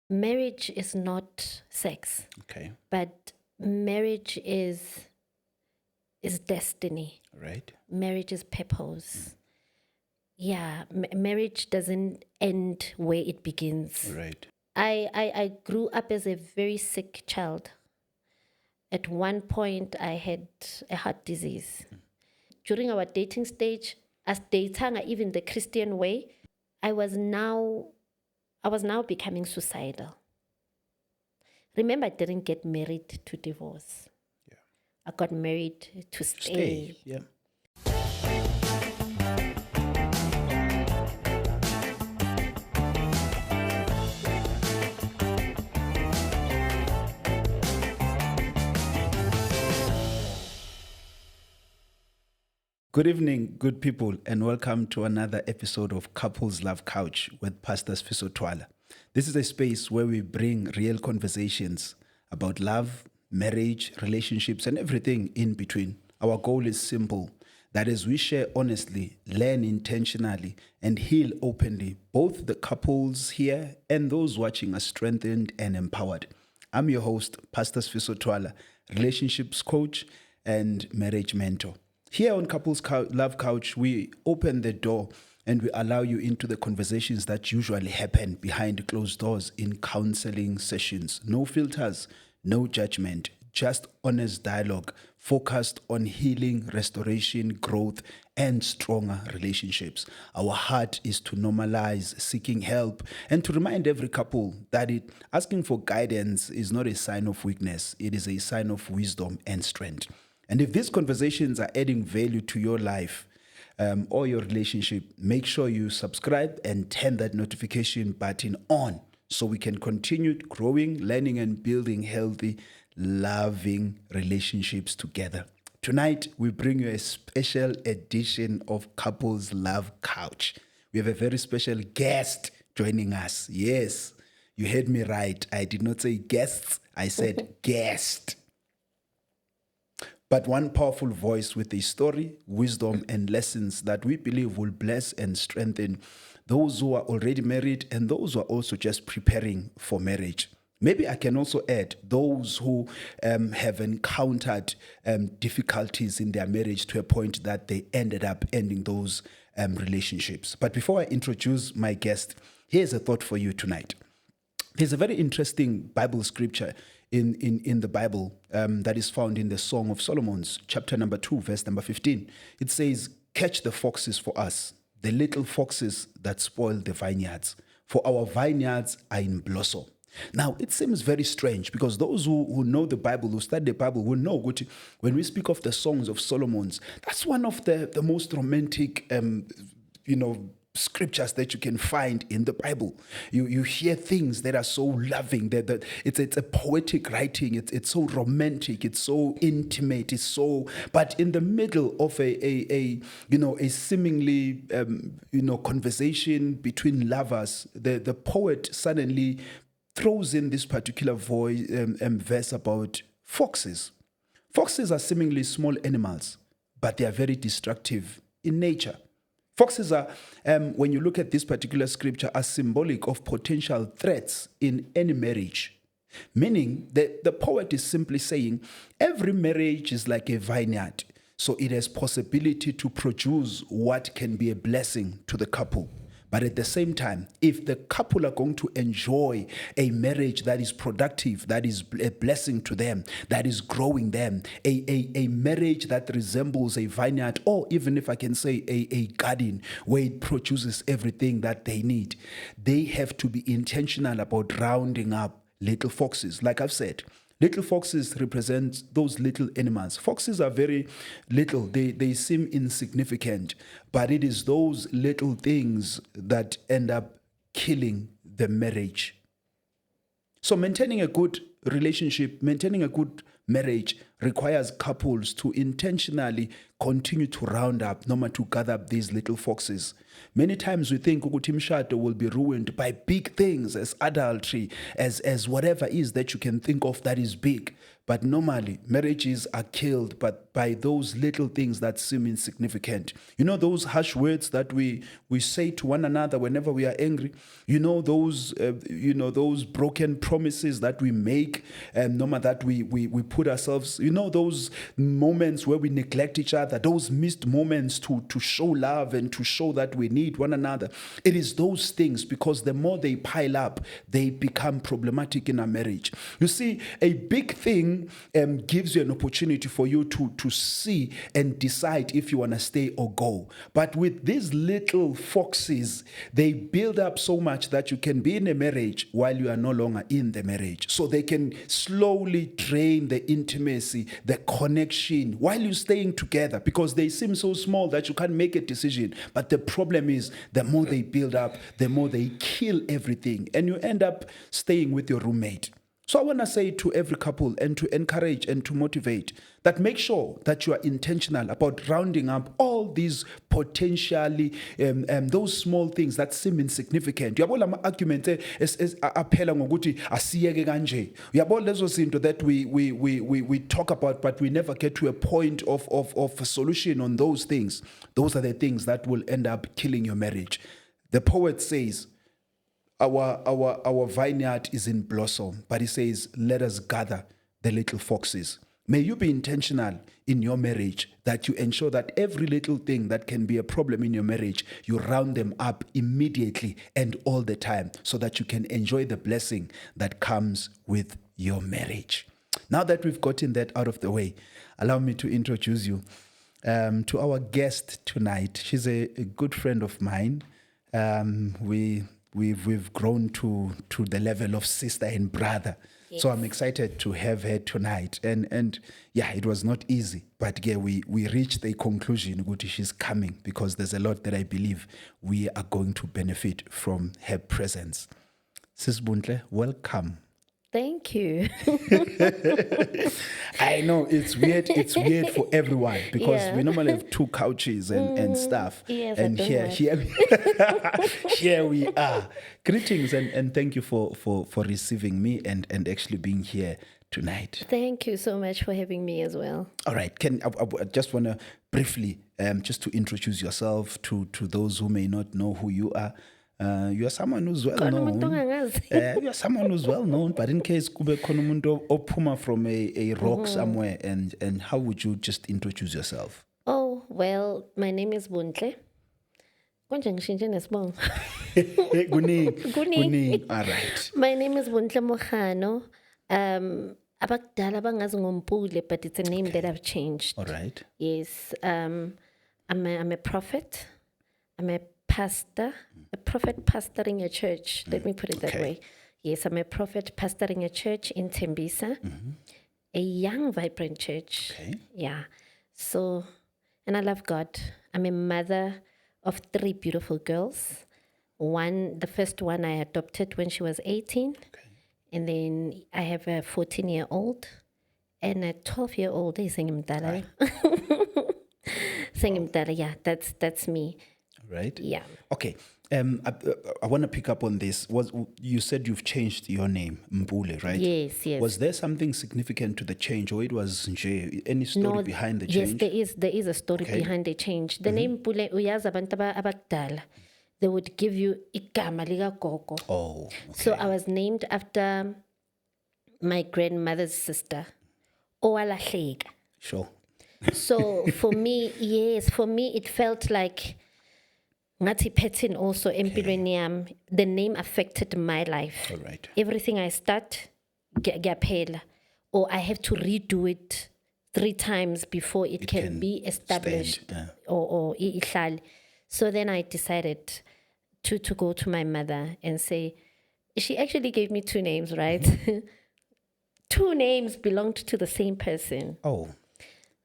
Marriage is not sex. Okay. But marriage is destiny. Right. Marriage is purpose. Yeah, marriage doesn't end where it begins. Right. I grew up as a very sick child. At one point, I had a heart disease. During our dating stage, as dating even the Christian way, I was now becoming suicidal. Remember, I didn't get married to divorce. Yeah. I got married to stay. Yeah. Good evening, good people, and welcome to another episode of Couples Love Couch with Pastor Sifiso Twala. This is a space where we bring real conversations about love, marriage, relationships, and everything in between. Our goal is simple. That is, we share honestly, learn intentionally, and heal openly. Both the couples here and those watching are strengthened and empowered. I'm your host, Pastor Sifiso Twala, relationships coach and marriage mentor. Here on Couples Love Couch, we open the door and we allow you into the conversations that usually happen behind closed doors in counseling sessions. No filters, no judgment, just honest dialogue focused on healing, restoration, growth, and stronger relationships. Our heart is to normalize seeking help and to remind every couple that asking for guidance is not a sign of weakness. It is a sign of wisdom and strength. And if these conversations are adding value to your life or your relationship, make sure you subscribe and turn that notification button on so we can continue growing, learning, and building healthy, loving relationships together. Tonight, we bring you a special edition of Couples Love Couch. We have a very special guest joining us. Yes, you heard me right. I did not say guests, I said guest. But one powerful voice with a story, wisdom, and lessons that we believe will bless and strengthen those who are already married and those who are also just preparing for marriage. Maybe I can also add those who have encountered difficulties in their marriage to a point that they ended up ending those relationships. But before I introduce my guest, here's a thought for you tonight. There's a very interesting Bible scripture in the Bible that is found in the Song of Solomon, chapter number 2, verse number 15. It says, "Catch the foxes for us, the little foxes that spoil the vineyards, for our vineyards are in blossom." Now, it seems very strange because those who know the Bible, who study the Bible, will know when we speak of the Songs of Solomon, that's one of the most romantic, scriptures that you can find in the Bible. You hear things that are so loving, that it's a poetic writing, it's so romantic, it's so intimate, but in the middle of a seemingly conversation between lovers, the poet suddenly throws in this particular verse about foxes. Foxes are seemingly small animals, but they are very destructive in nature. Foxes are, when you look at this particular scripture, are symbolic of potential threats in any marriage. Meaning that the poet is simply saying every marriage is like a vineyard, so it has possibility to produce what can be a blessing to the couple. But at the same time, if the couple are going to enjoy a marriage that is productive, that is a blessing to them, that is growing them, a marriage that resembles a vineyard, or even if I can say a garden where it produces everything that they need, they have to be intentional about rounding up little foxes. Like I've said, little foxes represent those little animals. Foxes are very little. They seem insignificant, but it is those little things that end up killing the marriage. So maintaining a good relationship, maintaining a good marriage requires couples to intentionally continue to round up, noma to gather up these little foxes. Many times we think ukuthi imshado will be ruined by big things as adultery, as whatever is that you can think of that is big. But normally marriages are killed, but by those little things that seem insignificant. You know those harsh words that we say to one another whenever we are angry. You know those those broken promises that we make, no matter that we put ourselves. You know those moments where we neglect each other. Those missed moments to show love and to show that we need one another. It is those things, because the more they pile up, they become problematic in our marriage. You see, a big thing gives you an opportunity for you to see and decide if you want to stay or go. But with these little foxes, they build up so much that you can be in a marriage while you are no longer in the marriage. So they can slowly drain the intimacy, the connection, while you're staying together, because they seem so small that you can't make a decision. But the problem is, the more they build up, the more they kill everything, and you end up staying with your roommate. So I want to say to every couple, and to encourage and to motivate, that make sure that you are intentional about rounding up all these potentially those small things that seem insignificant. Uyabona ama-argument aphela ngokuthi asiyeke kanje. Uyabona lezo zinto that we talk about, but we never get to a point of a solution on those things. Those are the things that will end up killing your marriage. The poet says, our vineyard is in blossom, but he says, let us gather the little foxes. May you be intentional in your marriage, that you ensure that every little thing that can be a problem in your marriage, you round them up immediately and all the time, so that you can enjoy the blessing that comes with your marriage. Now that we've gotten that out of the way, allow me to introduce you to our guest tonight. She's a good friend of mine. We've grown to the level of sister and brother. Yes. So I'm excited to have her tonight. And yeah, it was not easy, but yeah, we reached a conclusion that she's coming, because there's a lot that I believe we are going to benefit from her presence. Sis Bontle, welcome. Thank you. I know it's weird. It's weird for everyone, because we normally have two couches and stuff. Yes, and here we are. Greetings and thank you for receiving me and actually being here tonight. Thank you so much for having me as well. All right. I just want to briefly just to introduce yourself to those who may not know who you are. You are someone who's well known. You are someone who's well known, but in case kube khona umuntu ophuma from a rock somewhere, and how would you just introduce yourself? Oh, well, my name is Bontle. Kuning. All right. My name is Bontle Mohano. Abakdala bangazi ngompule, but it's a name that I've changed. All right. Yes. I'm a prophet. I'm a pastor, a prophet pastoring a church. Let me put it that way. Yes, I'm a prophet pastoring a church in Tembisa, a young, vibrant church. Okay. Yeah. So, and I love God. I'm a mother of 3 beautiful girls. The first one I adopted when she was 18. Okay. And then I have a 14-year-old and a 12-year-old. Yeah, that's me. Right. Yeah. Okay. I want to pick up on this. You said you've changed your name, Mpule, right? Yes. Was there something significant to the change, or it was any story behind the change? Yes, there is a story behind the change. The name Mpule, uyazi abantu abadala, they would give you igama lika gogo. Oh. Okay. So I was named after my grandmother's sister, Owalahleka. Sure. So for me, it felt like Ngati Petin also empilweni yami. The name affected my life. All right. Everything I start, giyaphela, or I have to redo it 3 times before it can be established or ihlale. So then I decided to go to my mother and say, she actually gave me 2 names, right? 2 names belonged to the same person. Oh.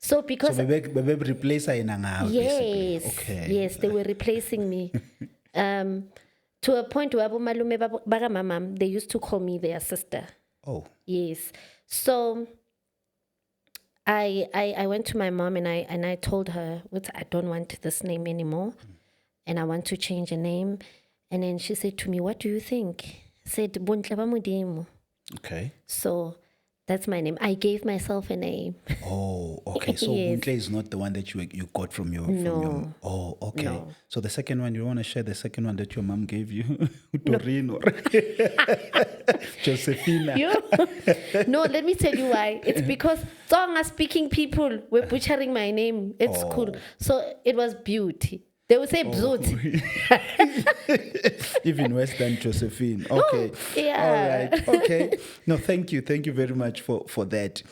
So because they replace her in yes, okay. Yes, they were replacing me. To a point where malume baga mama, they used to call me their sister. Oh. Yes. So I went to my mom and I told her, I don't want this name anymore, and I want to change a name. And then she said to me, "What do you think?" I said, "Bontle ba Modimo." Okay. So That's my name. I gave myself a name. Oh, okay. So Yes. Bontle is not the one that you got from your No. Oh, okay. No. So the second one, you want to share the second one that your mom gave you? Doreen or Josephina. No, let me tell you why. It's because Tonga speaking people were butchering my name at school. So it was beauty. They would say beauty. Even worse than Josephine. Okay. Yeah. All right. Okay. No, thank you. Thank you very much for that.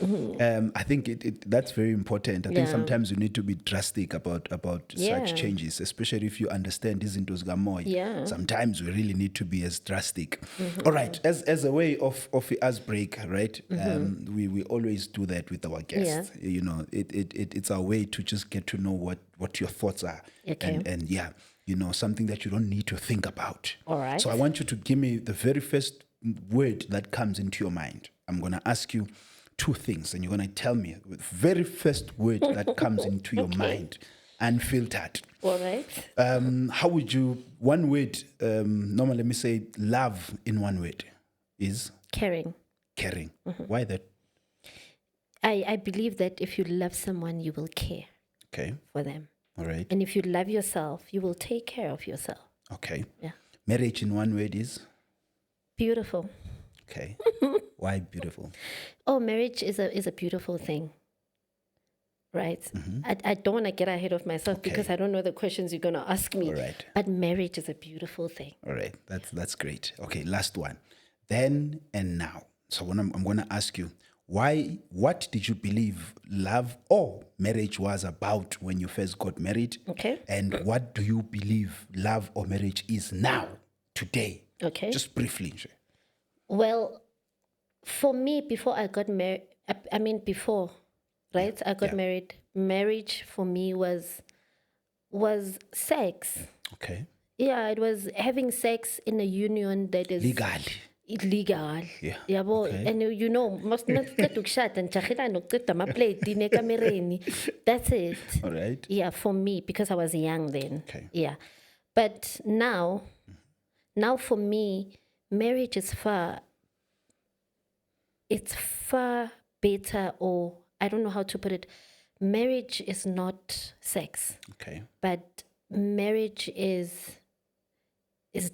I think that's very important. I think Yeah. sometimes you need to be drastic about Yeah. such changes, especially if you understand this into Gamoy. Yeah. Sometimes we really need to be as drastic. All right. As a way of us break, right? We always do that with our guests. Yeah. You know, it's our way to just get to know what your thoughts are. Okay. And yeah, you know, something that you don't need to think about. All right. So I want you to give me the very first word that comes into your mind. I'm going to ask you two things, and you're going to tell me the very first word that comes into your mind, unfiltered. All right. How would you, one word, normally let me say love in one word is Caring. caring. Why that? I believe that if you love someone, you will care Okay. for them. All right. And if you love yourself, you will take care of yourself. Okay. Yeah. Marriage in one word is? Beautiful. Okay. Why beautiful? Oh, marriage is a beautiful thing. Right? I don't want to get ahead of myself because I don't know the questions you're going to ask me. All right. But marriage is a beautiful thing. All right, that's great. Okay, last one. Then and now. So when I'm going to ask you, what did you believe love or marriage was about when you first got married? Okay. And what do you believe love or marriage is now, today? Okay. Just briefly. Well, for me, before I got married, before, right? I got married. Marriage for me was sex. Okay. Yeah, it was having sex in a union that is Legally. illegal. Yeah, Yabo, okay. and you know, must not get to shut and chakila no get my plate kamereni. That's it. All right. Yeah, for me, because I was young then. Okay. Yeah. But now for me, marriage is it's far better, or I don't know how to put it. Marriage is not sex, Okay. but marriage is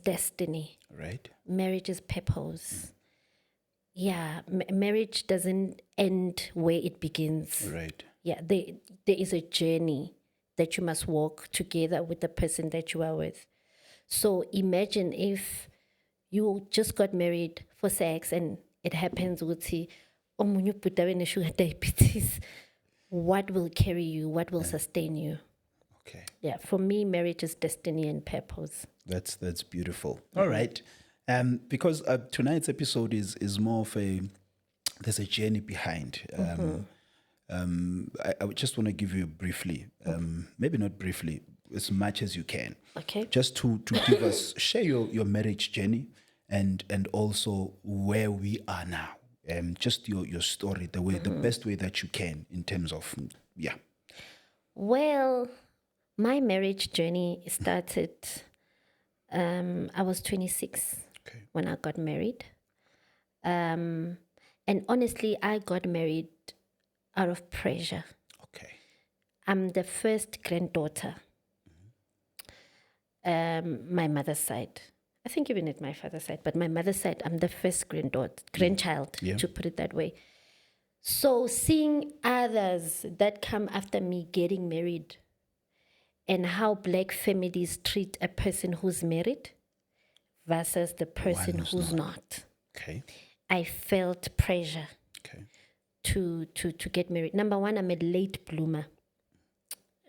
destiny. All right. Marriage is purpose. Yeah, marriage doesn't end where it begins. All right. Yeah, there is a journey that you must walk together with the person that you are with. So imagine if you just got married for sex and it happens with omunye put sugar diabetes. What will carry you? What will sustain you? Okay. Yeah, for me, marriage is destiny and purpose. That's beautiful. All right. Because tonight's episode is more of there's a journey behind. I would just want to give you briefly, maybe not briefly, as much as you can. Okay. Just to give us, share your marriage journey and also where we are now. Just your story, the best way that you can in terms of, yeah. Well, my marriage journey started, I was 26 when I got married. And honestly, I got married out of pressure. Okay. I'm the first granddaughter, my mother's side. I think even at my father's side, but my mother's side, I'm the first grandchild, to put it that way. So seeing others that come after me getting married and how black families treat a person who's married versus the person who's not. Okay. I felt pressure Okay. to get married. Number one, I'm a late bloomer.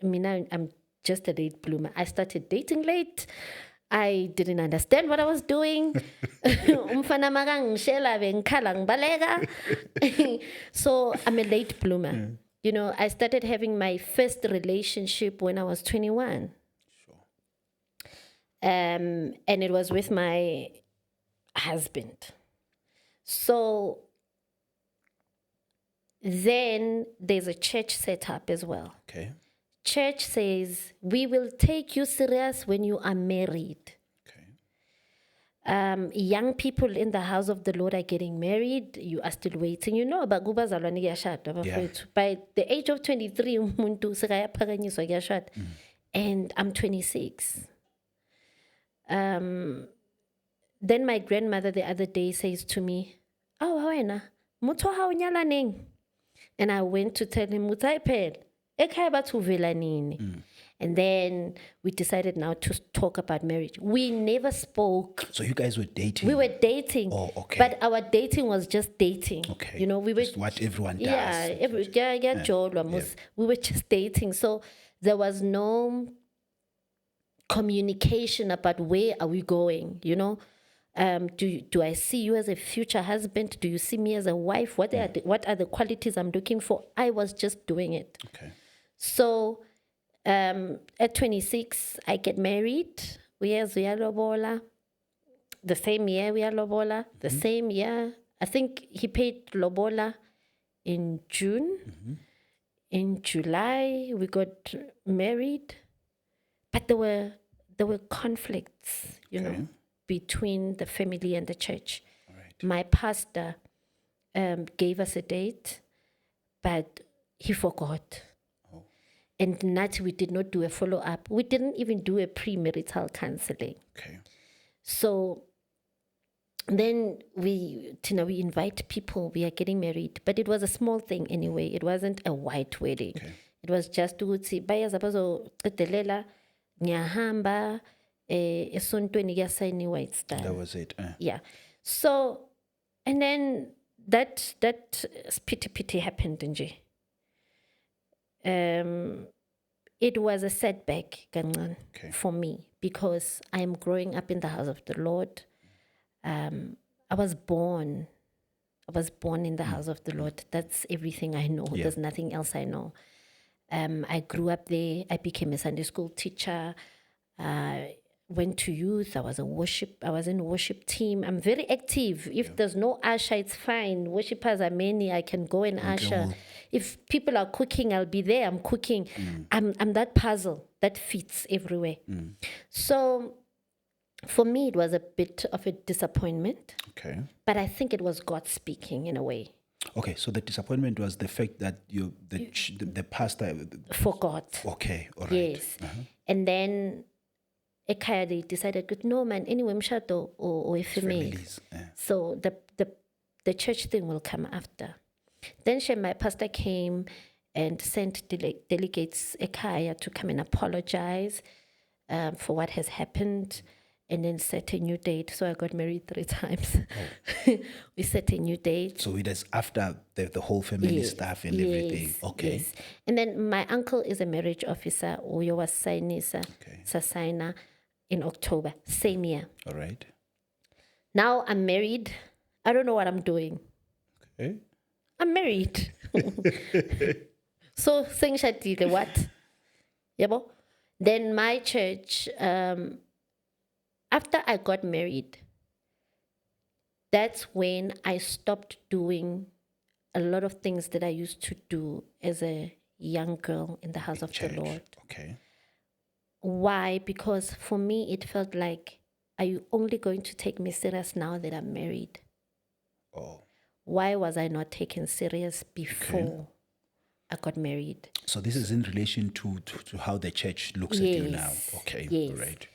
I mean, I'm just a late bloomer. I started dating late. I didn't understand what I was doing. So I'm a late bloomer. You know, I started having my first relationship when I was 21. Sure. And it was with my husband. So then there's a church set up as well. Okay. Church says, we will take you serious when you are married. Okay. Young people in the house of the Lord are getting married. You are still waiting. You know, but by the age of 23, umuntu sekayaphakanyiswa kuyashada. And I'm 26. Then my grandmother the other day says to me, "Oh, wena, mutho ha unyala neng?" And I went to tell him, "Mutai phela, ekhaya bathu vela nini?" And then we decided now to talk about marriage. We never spoke. So you guys were dating? We were dating. Oh, okay. But our dating was just dating. Okay. You know, we were just what everyone does. We were just dating. So there was no communication about where are we going, you know. Do I see you as a future husband? Do you see me as a wife? What are the qualities I'm looking for? I was just doing it. Okay. So at 26, I get married. We are lobola. The same year we are lobola. The same year, I think he paid lobola in June. In July, we got married. But there were conflicts, you know, between the family and the church. Right. My pastor gave us a date, but he forgot. And not, we did not do a follow-up. We didn't even do a premarital counseling. Okay. So then we invite people, we are getting married. But it was a small thing anyway. It wasn't a white wedding. Okay. It was just to say, baya zabazo qedelela ngiyahamba esontweni kuyasayiniwa it's done. That was it. Yeah. So, and then that pity happened nje. It was a setback, kancane, for me, because I'm growing up in the house of the Lord. I was born in the house of the Lord. That's everything I know. Yeah. There's nothing else I know. I grew up there. I became a Sunday school teacher. Went to youth. I was in a worship team. I'm very active. If there's no usher, it's fine. Worshippers are many. I can go and usher. If people are cooking, I'll be there. I'm cooking. I'm that puzzle that fits everywhere. So for me, it was a bit of a disappointment. Okay. But I think it was God speaking in a way. Okay, so the disappointment was the fact that the pastor forgot. Okay, all right. Yes. And then ekhaya they decided, no man, anyway, mshado or a female. Families, So the church thing will come after. Then my pastor came and sent delegates ekhaya to come and apologize for what has happened, and then set a new date. So I got married 3 times. We set a new date. So it is after the whole family stuff and everything. Okay. Yes. And then my uncle is a marriage officer. Uyo was signisa, sasaina in October, same year. All right. Now I'm married. I don't know what I'm doing. Okay. I'm married. So sing shadile what? Yabo? Then my church, after I got married, that's when I stopped doing a lot of things that I used to do as a young girl in the house of the Lord. Okay. Why? Because for me, it felt like, are you only going to take me serious now that I'm married? Oh. Why was I not taken serious before I got married? So this is in relation to how the church looks at you now. Okay. Yes. All right.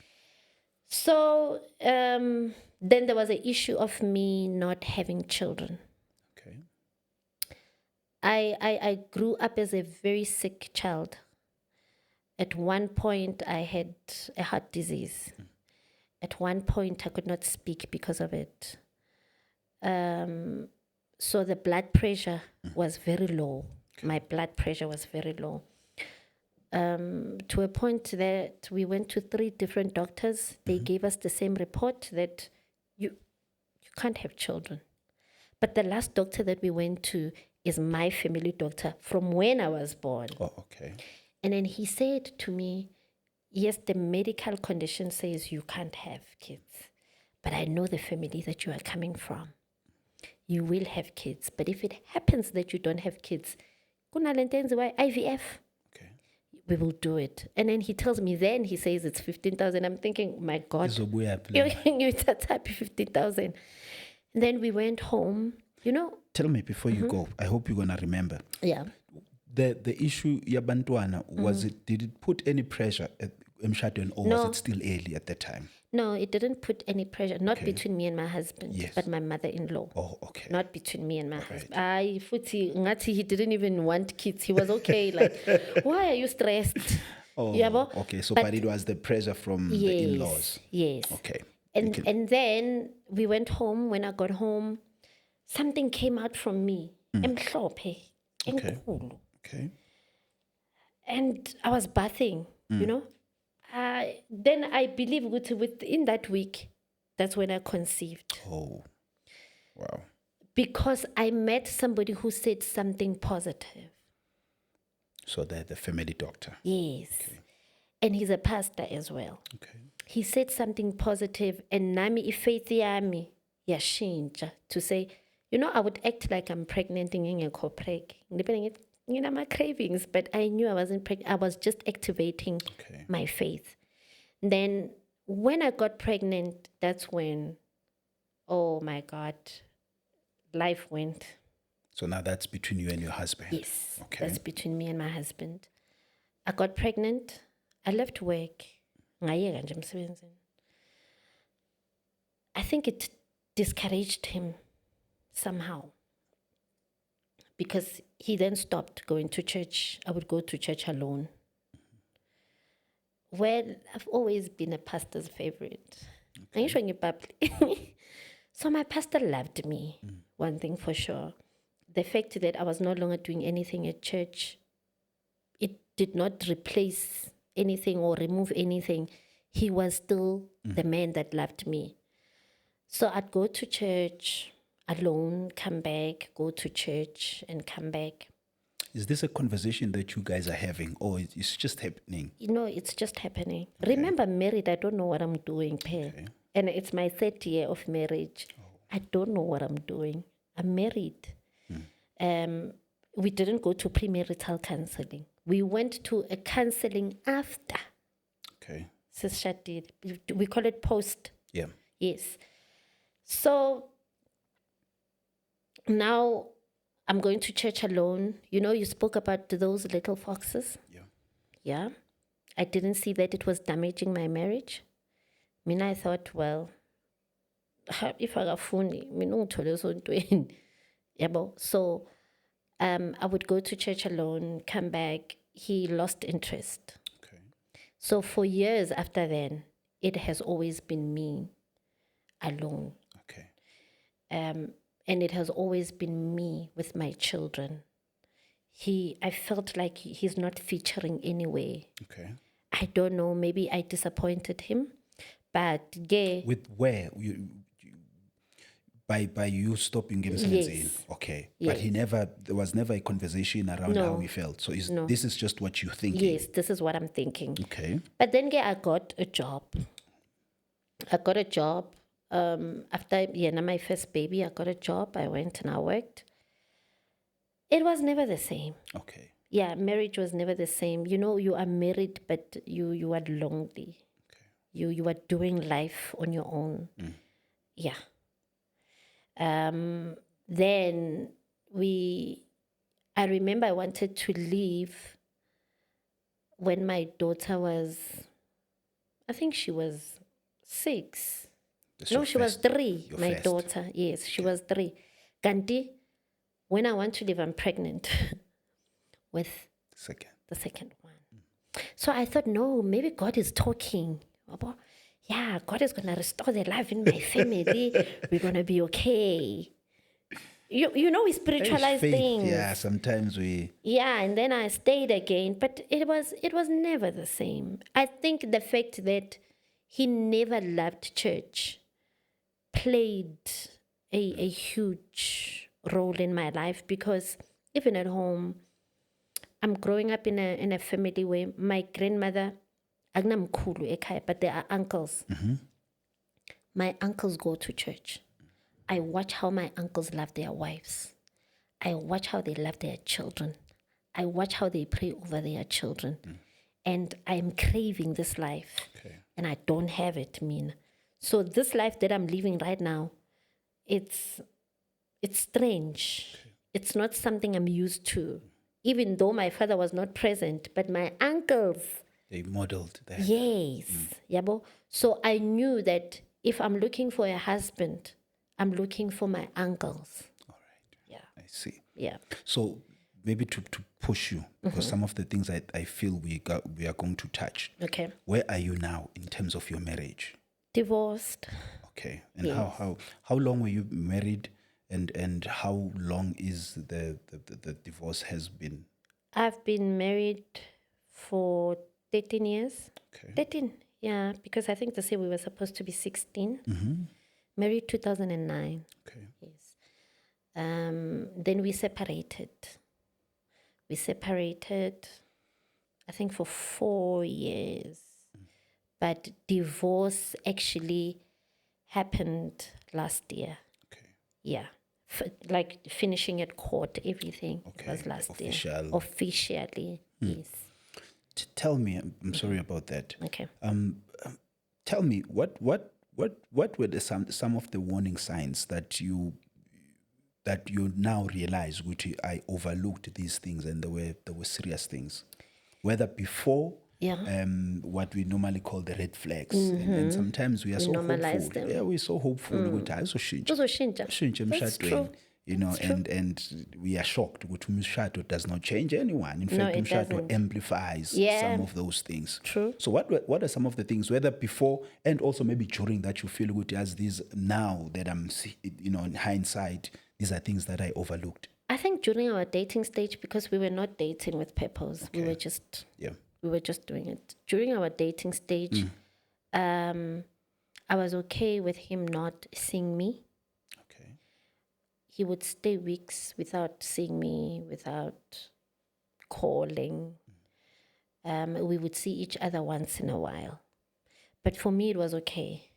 So then there was an issue of me not having children. Okay. I grew up as a very sick child. At one point, I had a heart disease. At one point, I could not speak because of it. So the blood pressure was very low. My blood pressure was very low. To a point that we went to 3 different doctors. They gave us the same report that you can't have children. But the last doctor that we went to is my family doctor from when I was born. Oh, okay. And then he said to me, yes, the medical condition says you can't have kids, but I know the family that you are coming from. You will have kids. But if it happens that you don't have kids, IVF. Okay. we will do it. And then he tells me, then he says it's 15,000. I'm thinking, my God, Izobuya you're phela. getting you that happy 15,000. Then we went home, Tell me before you go, I hope you're gonna remember. yeah. The issue yabantwana, did it put any pressure at emshadweni, or No. was it still early at that time? No, it didn't put any pressure, not between me and my husband, Yes. but my mother-in-law. Oh, okay. Not between me and my husband. Futhi, ngathi he didn't even want kids. He was okay. Like, why are you stressed? Oh, Yabo? okay. So, but it was the pressure from the in-laws. Yes. Okay. And then we went home. When I got home, something came out from me. Emhlophe, enkulu. Okay. And I was bathing, Then I believe within that week, that's when I conceived. Oh, wow. Because I met somebody who said something positive. So the family doctor. Yes. Okay. And he's a pastor as well. Okay. He said something positive, and nami ifaith yami yashintsha to say, I would act like I'm pregnant in a preg. My cravings, but I knew I wasn't pregnant. I was just activating my faith. Then when I got pregnant, that's when, oh my God, life went. So now that's between you and your husband? Yes, okay. That's between me and my husband. I got pregnant. I left work. I think it discouraged him somehow, because he then stopped going to church. I would go to church alone. Well, I've always been a pastor's favorite. So my pastor loved me, one thing for sure. The fact that I was no longer doing anything at church, it did not replace anything or remove anything. He was still the man that loved me. So I'd go to church alone, come back, go to church and come back. Is this a conversation that you guys are having, or it's just happening? It's just happening. Okay. Remember, married, I don't know what I'm doing, okay. And it's my 3rd year of marriage. Oh. I don't know what I'm doing. I'm married. We didn't go to premarital counseling. We went to a counseling after. Okay. We call it post. Yeah. Yes. So now I'm going to church alone. You spoke about those little foxes. Yeah. Yeah. I didn't see that it was damaging my marriage. I thought, well, if I got phone, so I would go to church alone, come back. He lost interest. Okay. So for years after then, it has always been me alone. Okay. And it has always been me with my children. I felt like he's not featuring anywhere. Okay. I don't know, maybe I disappointed him, but yeah. With where? By you stopping him? Yes. Okay. Yes. But there was never a conversation around how he felt. So this is just what you're thinking? Yes, this is what I'm thinking. Okay. But then I got a job. After my first baby, I got a job. I went and I worked. It was never the same. Okay. Yeah, marriage was never the same. You are married, but you are lonely. Okay. You are doing life on your own. Yeah. Then I remember I wanted to leave when my daughter was, I think she was 6. She was 3. My daughter, yes, she was 3. Ganti, when I want to leave, I'm pregnant with the second one. So I thought, no, maybe God is talking. Yeah, God is going to restore the life in my family. We're going to be okay. We spiritualize things. Yeah, sometimes we... Yeah, and then I stayed again. But it was never the same. I think the fact that he never loved church played a huge role in my life, because even at home, I'm growing up in a family where my grandmother, but there are uncles. Mm-hmm. My uncles go to church. I watch how my uncles love their wives. I watch how they love their children. I watch how they pray over their children. and I'm craving this life, Okay. and I don't have it, So this life that I'm living right now, it's strange. It's not something I'm used to. Even though my father was not present, but my uncles, They modeled that. yes, yabo. So I knew that if I'm looking for a husband, I'm looking for my uncles. All right. Yeah, I see. yeah. So maybe to push you, because some of the things I feel we are going to touch. Okay. Where are you now in terms of your marriage? Divorced. Okay. And Yes. how long were you married, and how long is the divorce has been? I've been married for 13 years. Okay. 13, yeah, because I think they say we were supposed to be 16. Married 2009. Okay. Yes. Then we separated. I think, for 4 years. But divorce actually happened last year. Okay. Yeah. Like finishing at court, everything. It was Okay. last Official. year. Officially, yes. Tell me, I'm sorry about that. Okay. Tell me what were some of the warning signs that you now realize, which I overlooked these things, and there were serious things, whether before Yeah. what we normally call the red flags, and sometimes we are so normalize hopeful. them. Yeah, we're so hopeful. ukuthi, "Hayi, uzoshintsha, Uzoshintsha. uzoshintsha That's emshadweni." true. You know, and we are shocked. Ukuthi umshado does not change anyone. In No, fact, it umshado doesn't. amplifies Yeah. some of those things. True. So what are some of the things, whether before and also maybe during, that you feel good as these now that I'm, in hindsight, these are things that I overlooked? I think during our dating stage, because we were not dating with purpose, we were just doing it. During our dating stage, I was okay with him not seeing me. Okay. He would stay weeks without seeing me, without calling. We would see each other once in a while. But for me, it was okay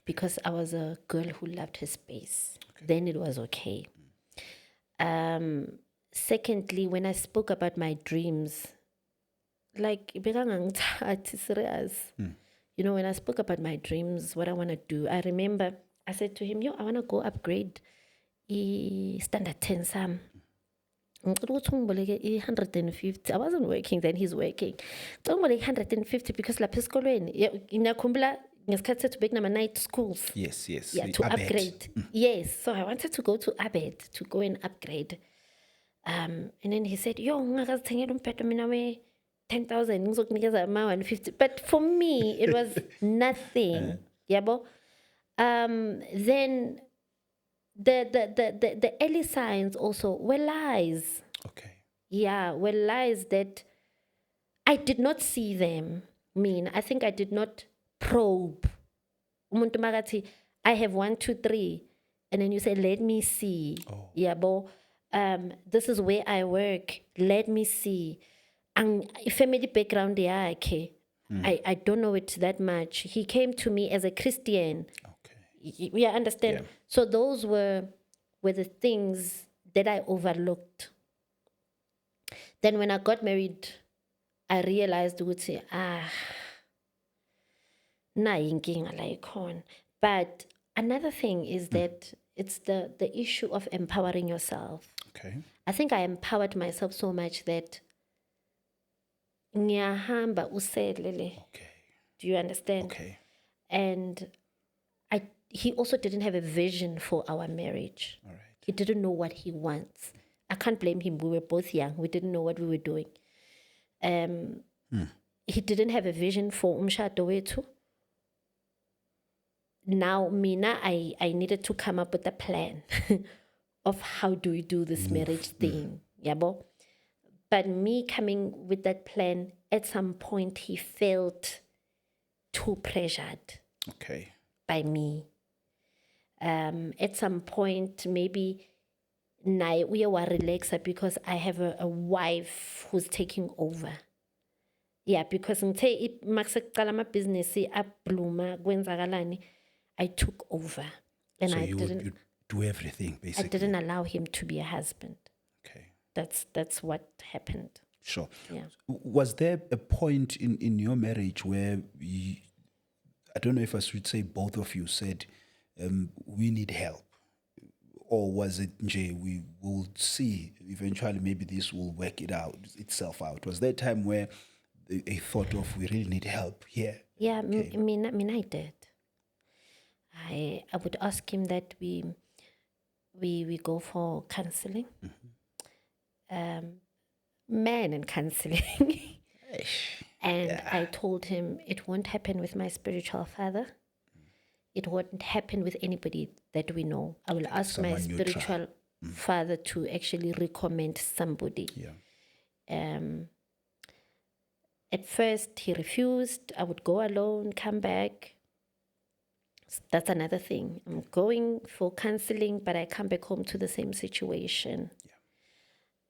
because I was a girl who loved his space. Then it was okay. Secondly, when I spoke about my dreams, like, serious. When I spoke about my dreams, what I want to do, I remember I said to him, I want to go upgrade standard 10 Sam. 150. I wasn't working then, he's working. 150 because lapha esikolweni ngiyakhumbula ngesikhathi sethu bekunama night schools. Yes. Yeah, to Abet. upgrade. Yes, so I wanted to go to Abed to go and upgrade. And then he said, ngingakazithengela umbhedo mina we 10,000 ngizokunikeza ama 150. But for me, it was nothing. Yabo. Then the early signs also were lies. Okay. Yeah, were lies that I did not see them. I think I did not probe. Umuntu makathi, I have 1, 2, 3, and then you say, let me see. Oh. Yabo. This is where I work. Let me see. And family background yakhe, I don't know it that much. He came to me as a Christian. Okay. Yeah, understand. Yeah. So those were the things that I overlooked. Then when I got married, I realized ukuthi nayi inkinga la ikhona. But another thing is that it's the issue of empowering yourself. Okay. I think I empowered myself so much that ngiyahamba uselele. Okay. Do you understand? Okay. And he also didn't have a vision for our marriage. All right. He didn't know what he wants. I can't blame him. We were both young. We didn't know what we were doing. He didn't have a vision for umshado wethu. Now, mina, I needed to come up with a plan of how do we do this marriage thing. Yabo? But me coming with that plan, at some point, he felt too pressured Okay. by me. At some point, maybe we are relaxed because I have a wife who's taking over. Yeah, because my business I took over, and So I you didn't. you do everything basically. I didn't allow him to be a husband. Okay. That's what happened. Sure. Yeah. Was there a point in your marriage where I don't know if I should say both of you said, we need help? Or was it, Nje, we will see eventually maybe this will work itself out? Was there a time where a thought of we really need help here? Yeah, I did. I would ask him that we go for counseling. Man and counseling. And I told him it won't happen with my spiritual father. It won't happen with anybody that we know. I will ask my Someone neutral. spiritual father to actually recommend somebody. Yeah. At first, he refused. I would go alone, come back. That's another thing. I'm going for counseling, but I come back home to the same situation.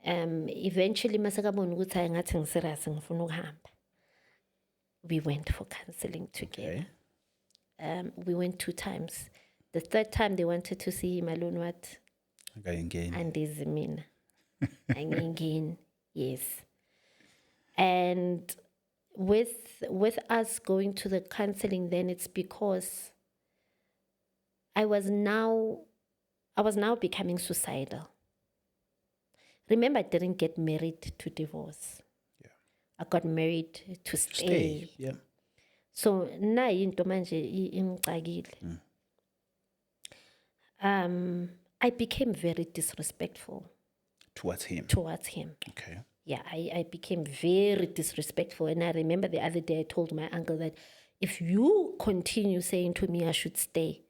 Eventually, we went for counseling together. Okay. We went 2 times. The third time they wanted to see him alone, what? And is mean. Again, yes. And with us going to the counseling, then it's because I was now becoming suicidal. Remember, I didn't get married to divorce. Yeah. I got married to stay. Yeah. So na into manje ingixakile. I became very disrespectful Towards him. Okay. Yeah, I became very disrespectful. And I remember the other day I told my uncle that if you continue saying to me I should stay,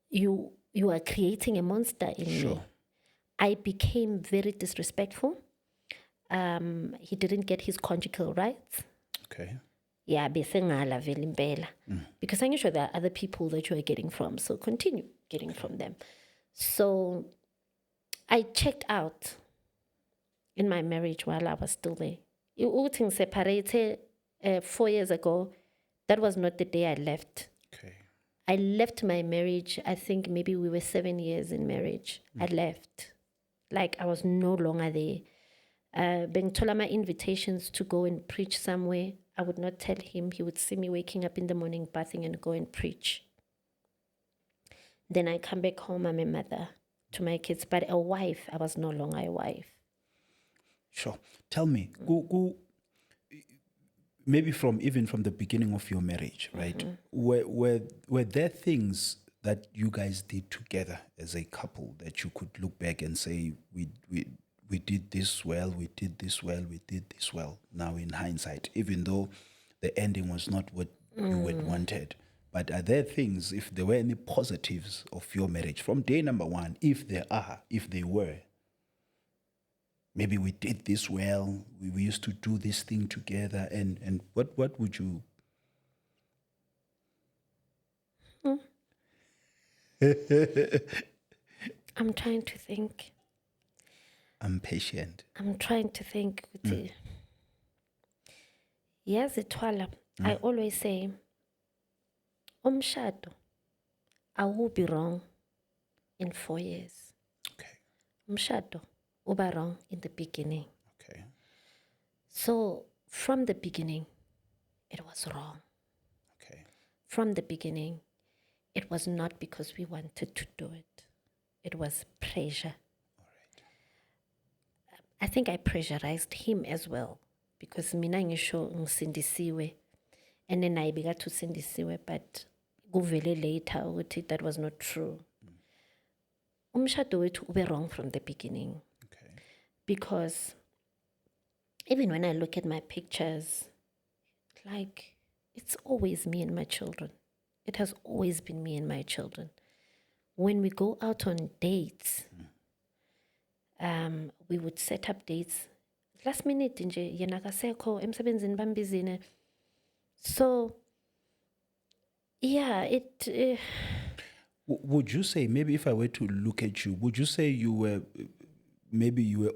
you are creating a monster in me. I became very disrespectful. He didn't get his conjugal rights. Okay. Yeah, because I'm sure there are other people that you are getting from. So continue getting from them. So I checked out in my marriage while I was still there. Uting separated 4 years ago. That was not the day I left. Okay. I left my marriage. I think maybe we were 7 years in marriage. I left. Like I was no longer there. Being told my invitations to go and preach somewhere, I would not tell him. He would see me waking up in the morning, bathing, and go and preach. Then I come back home. I'm a mother to my kids, but a wife. I was no longer a wife. Sure. Tell me, maybe from the beginning of your marriage, right? Were there things that you guys did together as a couple that you could look back and say, we did this well, we did this well, we did this well, now in hindsight, even though the ending was not what you had wanted? But are there things, if there were any positives of your marriage from day number one, if they were, maybe we did this well, we used to do this thing together, and what would you... I'm trying to think. I'm patient. I'm trying to think. Yes, Twala. I always say, umshado, I will be wrong in 4 years. Okay. Umshado, uba wrong in the beginning. Okay. So from the beginning, it was wrong. Okay. From the beginning, it was not because we wanted to do it. It was pressure. All right. I think I pressurized him as well because mina ngisho ngisindisiwe, and then I began to sindisiwe, but kuvele later ukuthi that was not true. Umshado wethu ube wrong from the beginning. Okay. Because even when I look at my pictures, like it's always me and my children. It has always been me and my children. When we go out on dates, we would set up dates. Last minute nje yena akasekho emsebenzini bambizine. So yeah, would you say, maybe if I were to look at you, would you say you were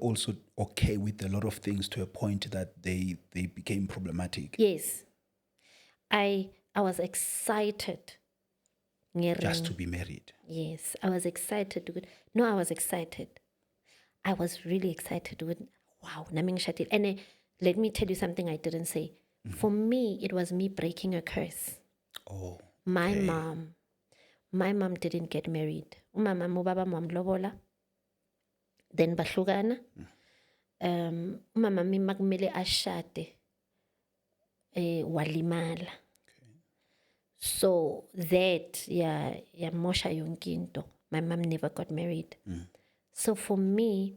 also okay with a lot of things to a point that they became problematic? Yes. I was excited. Just to be married? Yes, I was excited. I was excited. I was really excited. wow, nami ngishadile. And let me tell you something I didn't say. For me, it was me breaking a curse. Oh, My okay. mom didn't get married. Umama ubaba wamlobola. Then bahlukana. Umama makumele ashade walimala. So that mosha yonke into. My mom never got married. So for me,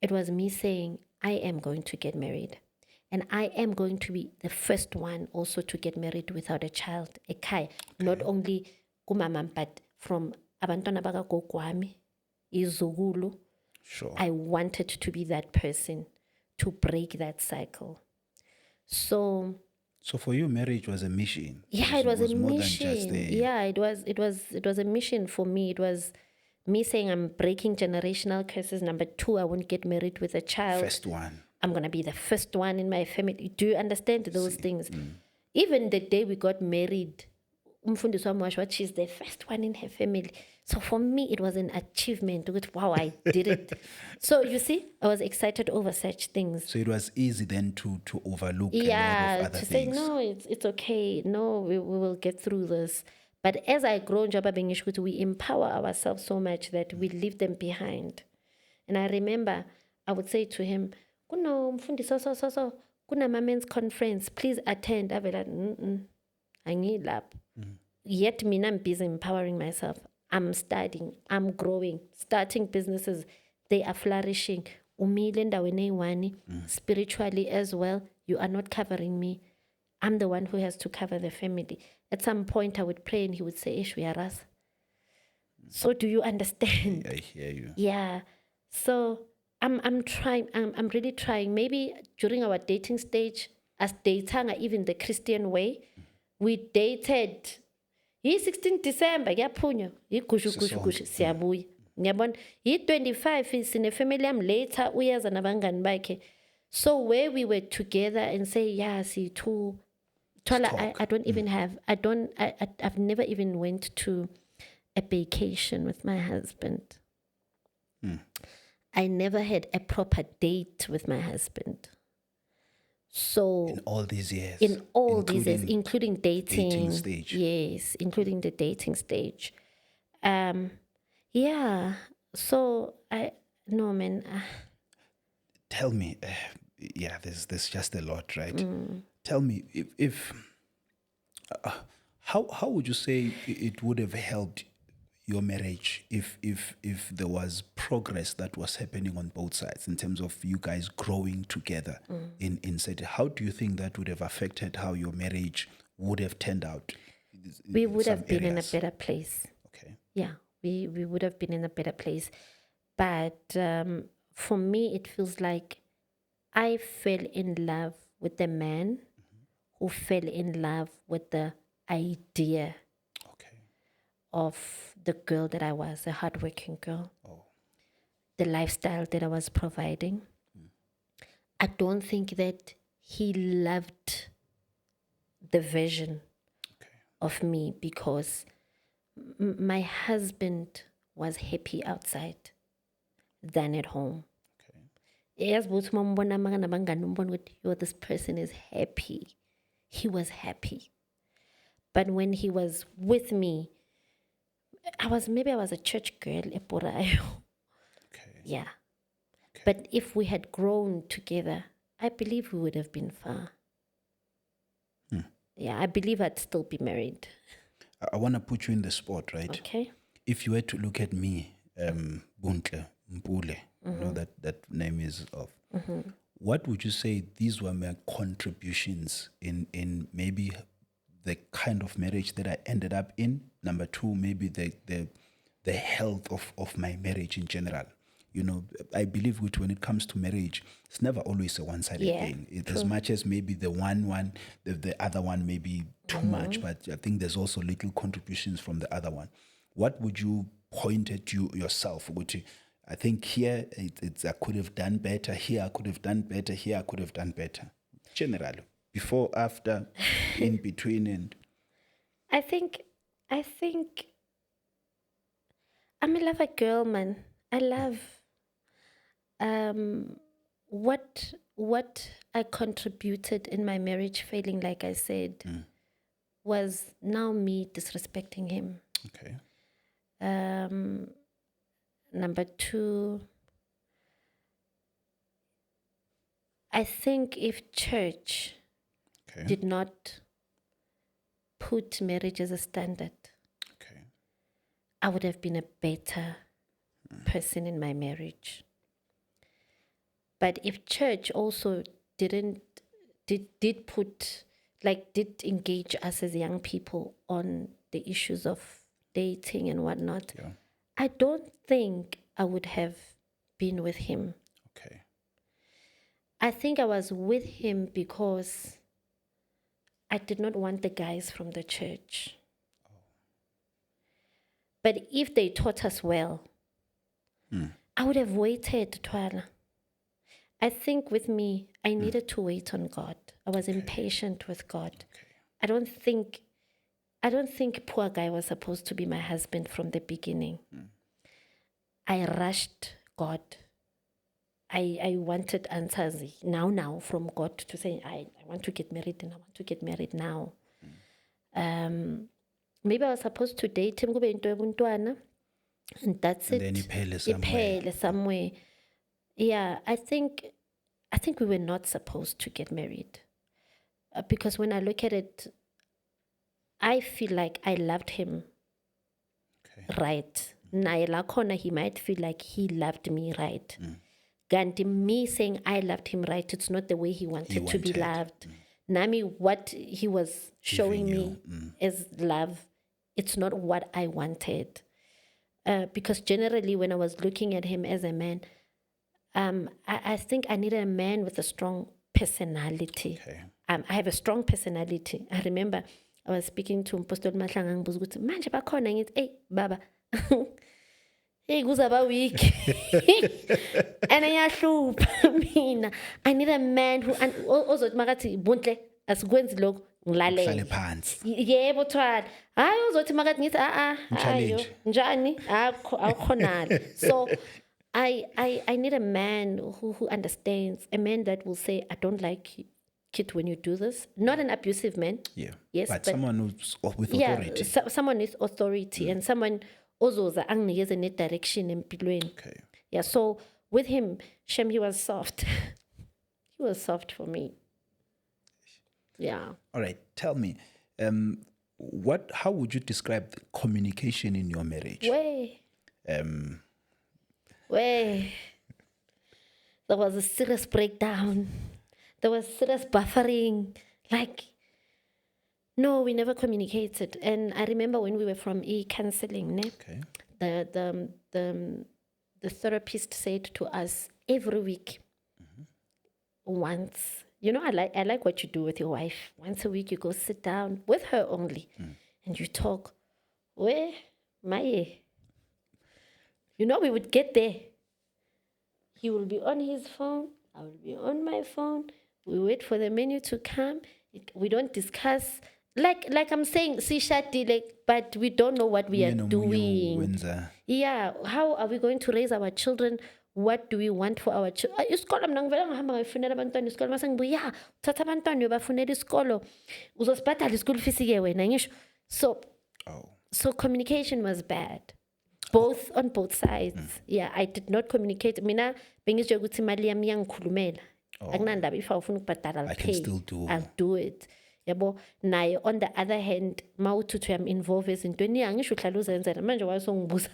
it was me saying, I am going to get married. And I am going to be the first one also to get married without a child, a kai. Not only kumama, but from abantwana baka gokwami, izugulu. Sure. I wanted to be that person to break that cycle. So for you, marriage was a mission. Yeah, it was a more mission. than just a... Yeah, it was a mission for me. It was me saying I'm breaking generational curses. Number 2, I won't get married with a child. First one. I'm gonna be the first one in my family. Do you understand those things? Even the day we got married, umfundisi wami washo wathi she's the first one in her family. So for me, it was an achievement. Wow, I did it. So you see, I was excited over such things. So it was easy then to overlook a lot of other to things. say, no, it's okay. No, we will get through this. But as I grow, we empower ourselves so much that we leave them behind. And I remember, I would say to him, kuno mfundisi kuna men's conference, please attend. I be like, I need lap. Yet me, I'm busy empowering myself. I'm studying, I'm growing, starting businesses. They are flourishing. Spiritually as well, you are not covering me. I'm the one who has to cover the family. At some point, I would pray and he would say, Ish, we are us. So do you understand? I hear you. Yeah. So I'm trying, I'm really trying. Maybe during our dating stage, as dating, even the Christian way, we dated. 16 December, ngiyaphunywa, igushu siyabuya. Ngiyabona, 25 sine family yami later uyaza nabangani bakhe. So where we were together and say, yeah, see, Twala, I don't even have, I've never even went to a vacation with my husband. I never had a proper date with my husband. So in all these years, including dating stage. Yes, including the dating stage. Yeah. So tell me, there's just a lot, right? Tell me if how would you say it would have helped your marriage if there was progress that was happening on both sides in terms of you guys growing together in certain, how do you think that would have affected how your marriage would have turned out? We would have been in a better place. Okay. Yeah, we would have been in a better place. But for me, it feels like I fell in love with the man who fell in love with the idea of the girl that I was, a hardworking girl. The lifestyle that I was providing. I don't think that he loved the vision of me because my husband was happy outside than at home. This person is happy. He was happy. But when he was with me, I was a church girl, yeah. But if we had grown together, I believe we would have been far. Yeah, I believe I'd still be married. I want to put you in the spot, right? Okay. If you were to look at me, Bontle, Mpule, you know that name is of. What would you say these were my contributions in maybe the kind of marriage that I ended up in? Number 2, maybe the health of my marriage in general. You know, I believe when it comes to marriage, it's never always a one-sided thing. As much as maybe the other one may be too much, but I think there's also little contributions from the other one. What would you point at yourself? I think here I could have done better. Here I could have done better. Here I could have done better. Generally, before, after, in between, and I think I'm a lover girl, man. I love what I contributed in my marriage failing, like I said, was now me disrespecting him. Okay. Number two, I think if church Okay. did not put marriage as a standard, Okay. I would have been a better person in my marriage. But if church also did engage us as young people on the issues of dating and whatnot, Yeah. I don't think I would have been with him. Okay. I think I was with him because I did not want the guys from the church. But if they taught us well, I would have waited, Twala. I think with me, I needed to wait on God. I was impatient with God. I don't think poor guy was supposed to be my husband from the beginning. I rushed God. I wanted answers now from God to say, I want to get married and I want to get married now. Maybe I was supposed to date him, and that's And it. then iphele somewhere. Yeah, I think we were not supposed to get married. Because when I look at it, I feel like I loved him right. Naye lakhona, he might feel like he loved me right. Ganti, me saying I loved him right, it's not the way he wanted to be loved. Nami, what he was showing me as love, it's not what I wanted. Because generally when I was looking at him as a man, I think I needed a man with a strong personality. Okay. I have a strong personality. I remember I was speaking to Mpostoli Mahlanga ngibuza ukuthi manje bakhona, ngithi hey baba hey kuzaba week and iyahlupha mina. I need a man who ozothi makathi Bontle asikwenzi lokho Uhlale ngilalele phansi. yebo Twala, hayi uzothi makathi ngithi ayo Challenge. njani akukhonala. So I need a man who understands, a man that will say, I don't like it when you do this. Not an abusive man. Yeah. Yes, But someone who's with yeah, authority. someone with authority and someone ozoza anginikeze ne direction empilweni. Okay. Yeah, so with him, Shem, he was soft. He was soft for me. Yeah. All right. Tell me, how would you describe the communication in your marriage? Way. There was a serious breakdown. There was serious buffering. Like, no, we never communicated. And I remember when we were from counseling, Okay. the therapist said to us every week, once, I like what you do with your wife. Once a week, you go sit down with her only, and you talk. Where, my, we would get there. He will be on his phone. I will be on my phone. We wait for the menu to come. We don't discuss. Like I'm saying, but we don't know what we are doing. Yeah, how are we going to raise our children? What do we want for our children? Isikolo mina ngivela ngihamba ngifunela abantwana isikolo mase ngibuya uthatha abantwana uyobafunela isikolo uzosibhadala isikolo fees ke wena ngisho. So communication was bad. Both on both sides. Yeah, I did not communicate. Mina bengizwe ukuthi imali yami yangikhulumela. Akunandaba if awufuna ukubhadala I'll pay. I'll do it. Yabo naye on the other hand mawuthi uyam involve ezintweni ngisho uhlala uzenzela manje wayesongibuza.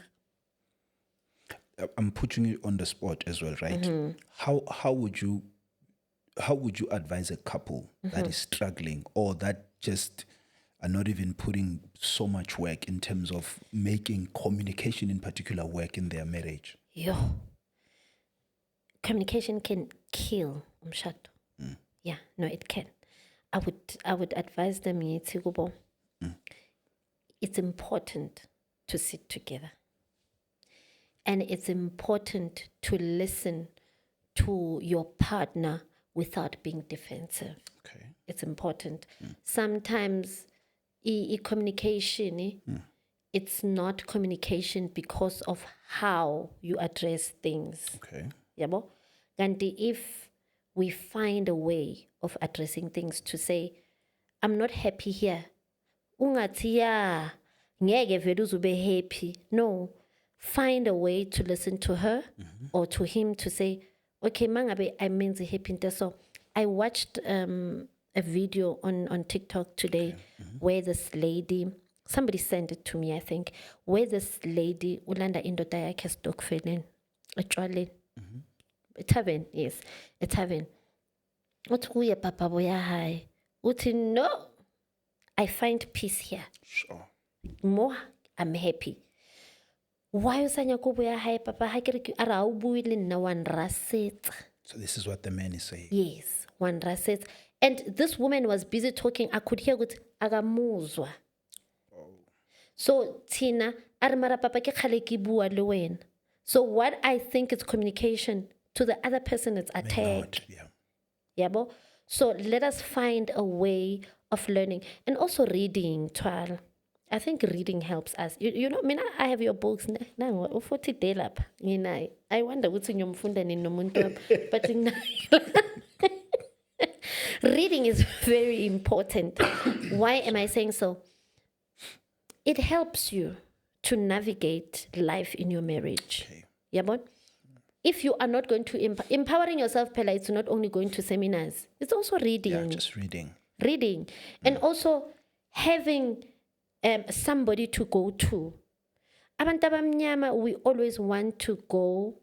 I'm putting you on the spot as well, right? How would you advise a couple that is struggling or that just are not even putting so much work in terms of making communication in particular work in their marriage? Communication can kill umshado. Yeah, no, it can. I would advise them it's important to sit together. And it's important to listen to your partner without being defensive. Okay. It's important. Sometimes communication, it's not communication because of how you address things. Okay. Yabo? Kanti if we find a way of addressing things to say, I'm not happy here. Ungathi ya, ngeke vele uzube happy. No. Find a way to listen to her or to him to say, okay, mangabe I mean the happy. So I watched a video on TikTok today where this lady, somebody sent it to me, I think, where this lady, ulanda indoda yakhe stokfeleni, etshwaleni, a tavern, yes, a tavern. Uthi kuye papa boya hai. Uthi no, I find peace here. Sure. More, I'm happy. Why usanya kubuya hai papa ha kere ke ara u buile nna wan rasetsa. So this is what the man is saying. Yes, wan rasetsa. And this woman was busy talking. I could hear ukuthi akamuzwa. So Tina, arimara papa ke khale ke bua le wena. So what I think is communication to the other person is attack. Yeah. Yabo. So let us find a way of learning and also reading. Twala. I think reading helps us. You know, I have your books. Now, ufuthi delap. I wonder what's in your mfunda ni nomuntu. But reading is very important. Why am I saying so? It helps you to navigate life in your marriage. Okay. Yeah, but if you are not going to empowering yourself, Pella, it's not only going to seminars. It's also reading. Yeah, just reading. Reading. And also having somebody to go to. Abantu abamnyama, we always want to go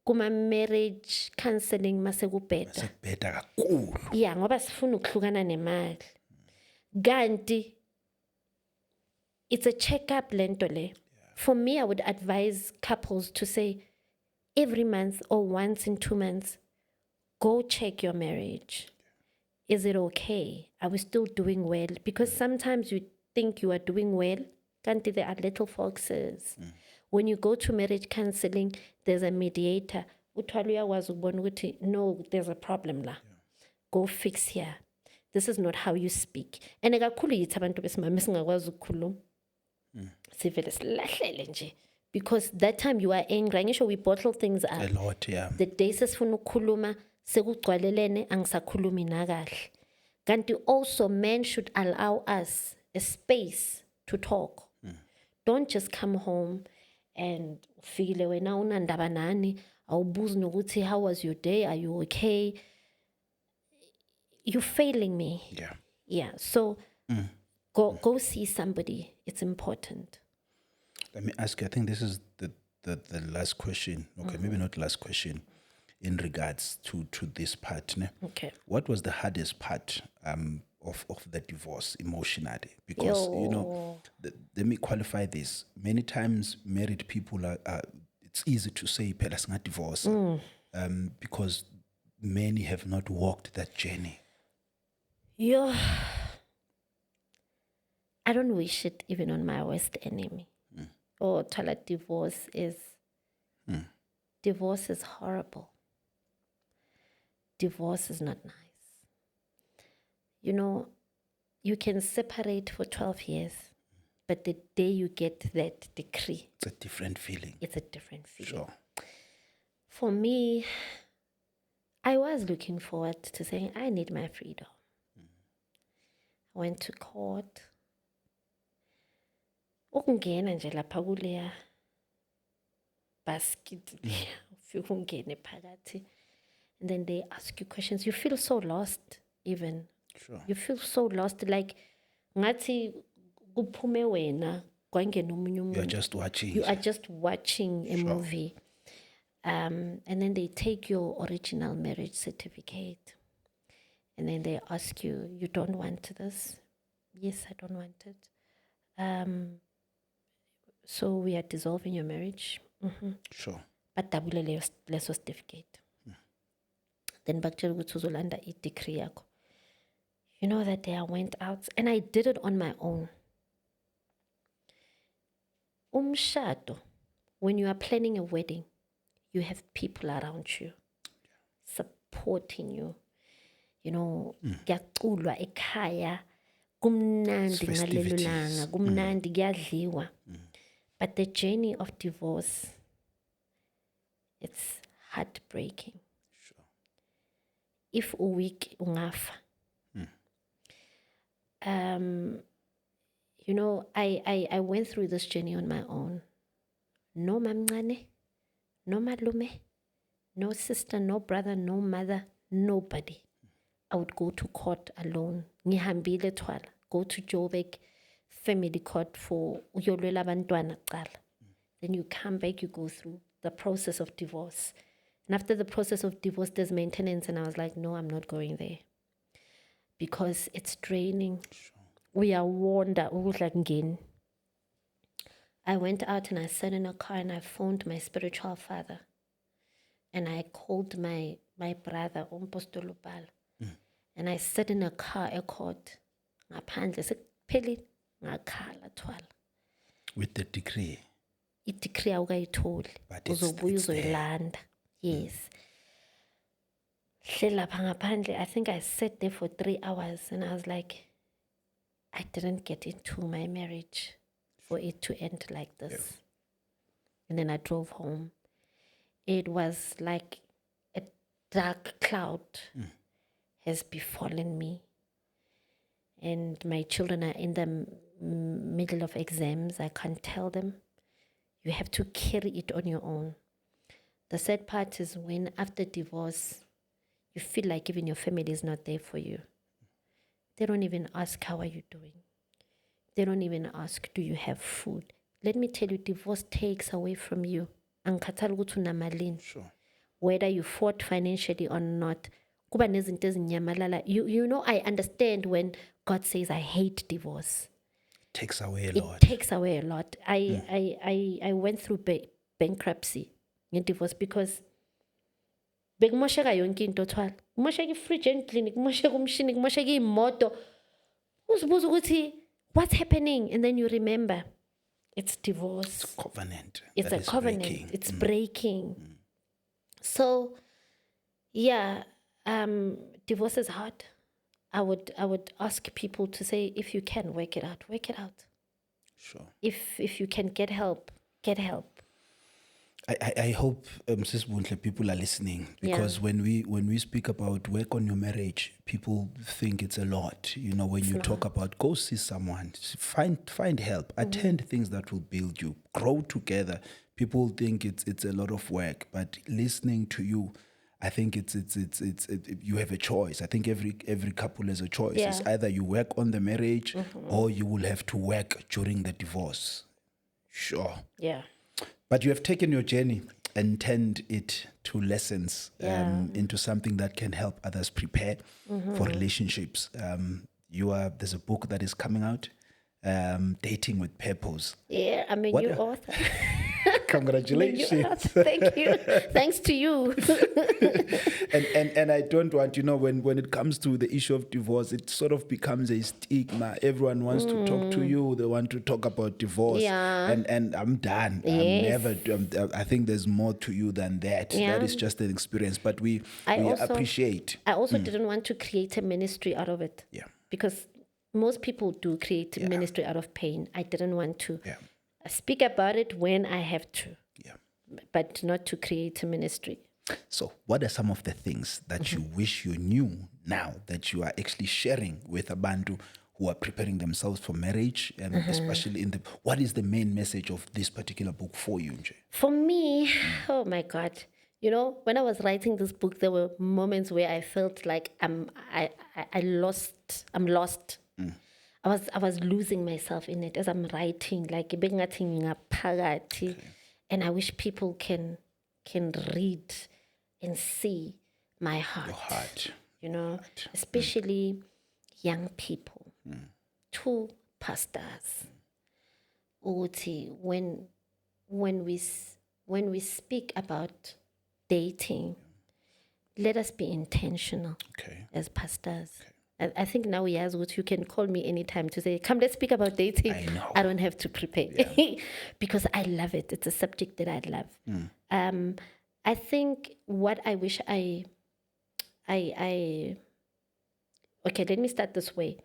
kuma marriage counseling masekubheda. Better kakhulu. Yeah, ngoba sifuna ukuhlukana nemali. Ganti, it's a checkup lento le. For me, I would advise couples to say every month or once in 2 months, go check your marriage. Is it okay? Are we still doing well? Because sometimes you think you are doing well. Kanti there are little foxes. When you go to marriage counseling, there's a mediator. No, there's a problem la. Go fix here. This is not how you speak. And because that time you are angry. I'm sure we bottle things up. A lot, yeah. The days sifuna ukukhuluma sekugcwalelene angisakhulumi nakahle. Kanti also men should allow us a space to talk. Don't just come home and feel wena unandaba nani awubuzi nokuthi how was your day, are you okay? You're failing me. Yeah. So go see somebody. It's important. Let me ask you, I think this is the last question. Okay, maybe not last question in regards to this part. Ne? Okay. What was the hardest part of the divorce emotionally? Because, let me qualify this. Many times married people are it's easy to say, let's not divorce, because many have not walked that journey. I don't wish it even on my worst enemy. Oh, Twala, divorce is horrible. Divorce is not nice. You can separate for 12 years, but the day you get that decree, it's a different feeling. Sure. For me, I was looking forward to saying, I need my freedom. I went to court. Ukungena nje lapha kuleya basket leya ufike ungene phakathi, and then they ask you questions. You feel so lost even. Sure. You feel so lost, like ngathi kuphume wena kwangena omunye umuntu. You are just watching. You are just watching a movie. And then they take your original marriage certificate, and then they ask you, you don't want this? Yes, I don't want it. So we are dissolving your marriage. Sure. But tabule leso certificate. Then bakutshela ukuthi uzolanda i-decree yakho. You know that day I went out and I did it on my own. Umshado, when you are planning a wedding, you have people around you supporting you. Kuyaculwa ekhaya, kumnandi ngalelo langa, kumnandi kuyadliwa. But the journey of divorce, it's heartbreaking. if a week ungafa. You know, I went through this journey on my own. No mamncane, no malume, no sister, no brother, no mother, nobody. I would go to court alone. Ngihambile Twala. Go to Joburg family court for uyolwela abantwana kuqala. Then you come back, you go through the process of divorce. And after the process of divorce, there's maintenance. And I was like, no, I'm not going there. Because it's draining. Sure. We are warned that I went out and I sat in a car and I phoned my spiritual father. And I called my brother, Umpostolupal. And I sat in a car, a court. With the decree. Decree awukayitholi uzobuya uzoyilanda. Yes. I think I sat there for 3 hours and I was like, I didn't get into my marriage for it to end like this. Yeah. And then I drove home. It was like a dark cloud has befallen me. And my children are in the middle of exams. I can't tell them. You have to carry it on your own. The sad part is when after divorce, you feel like even your family is not there for you. They don't even ask, how are you doing? They don't even ask, do you have food? Let me tell you, divorce takes away from you. Sure. Whether you fought financially or not. You know, I understand when God says, I hate divorce. Takes away a lot. It takes away a lot. I went through bankruptcy in divorce because bekumosheka yonke into Twala. Kumosheka i-fridge endlini, kumosheka umshini, kumosheka imoto. Uzibuza ukuthi what's happening? And then you remember it's divorce. It's a covenant. It's a covenant. Breaking. It's breaking. So yeah, divorce is hard. I would ask people to say, if you can, work it out. Sure. If you can get help, get help. I hope, Sis Bontle, people are listening, because when we speak about work on your marriage, people think it's a lot. You know, when you talk about go see someone, find help, attend things that will build you, grow together. People think it's a lot of work, but listening to you, I think it's you have a choice. I think every couple has a choice. Yeah. It's either you work on the marriage or you will have to work during the divorce. Sure. Yeah. But you have taken your journey and turned it to lessons, into something that can help others prepare for relationships. There's a book that is coming out, Dating with Purpose. Yeah, I'm a new author. Congratulations. Thank you. Thanks to you. and I don't want, when it comes to the issue of divorce, it sort of becomes a stigma. Everyone wants to talk to you. They want to talk about divorce. Yeah. And I'm done. Yes. I think there's more to you than that. Yeah. That is just an experience. But we appreciate. I also didn't want to create a ministry out of it. Yeah. Because most people do create a ministry out of pain. I didn't want to. Yeah. I speak about it when I have to, but not to create a ministry. So what are some of the things that you wish you knew now that you are actually sharing with Abantu who are preparing themselves for marriage, and especially what is the main message of this particular book for you, Nje? For me, oh my God. When I was writing this book, there were moments where I felt like I'm lost. I was losing myself in it as I'm writing, like okay. And I wish people can read and see my heart. Your heart. Especially young people, two pastors. When we speak about dating, let us be intentional as pastors. Okay. I think now you can call me anytime to say, come, let's speak about dating. I know. I don't have to prepare because I love it. It's a subject that I love. I think what I wish okay, let me start this way.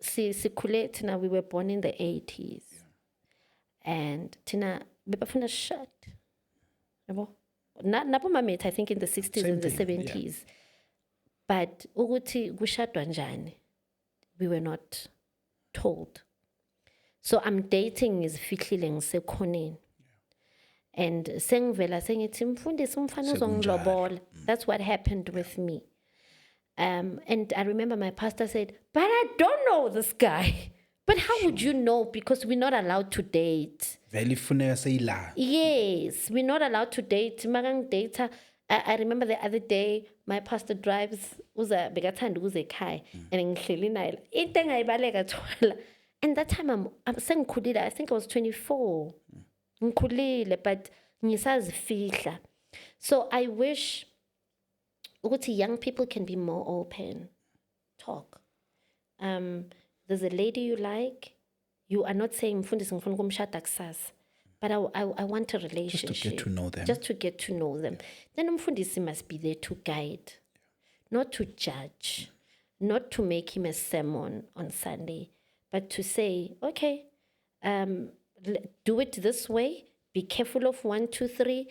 Sikhule Tina, we were born in the 80s. And Tina, bebafuna shut. Nabo mamet, I think in the 60s and the 70s. But ukuthi kushadwa njani, we were not told. So I'm dating izifihlile ngisekhoneni. And sengivela sengithi mfundisi umfana uzongilobola. That's what happened with me. And I remember my pastor said, but I don't know this guy. But how would you know? Because we're not allowed to date. Yes, we're not allowed to date. Magang data. I remember the other day, my pastor drives bekatanda uze ekhaya and ngihleli naye. Into engayibaleka Twala. And that time I'm sengikhulile. I think I was 24. Ngikhulile, but ngisazifihla. So I wish ukuthi young people can be more open. Talk. There's a lady you like. You are not saying mfundisi ngifuna ukumshada kusasa. But I want a relationship. Just to get to know them. Just to get to know them. Then umfundisi must be there to guide, not to judge, not to make him a sermon on Sunday, but to say, okay, do it this way, be careful of 1, 2, 3,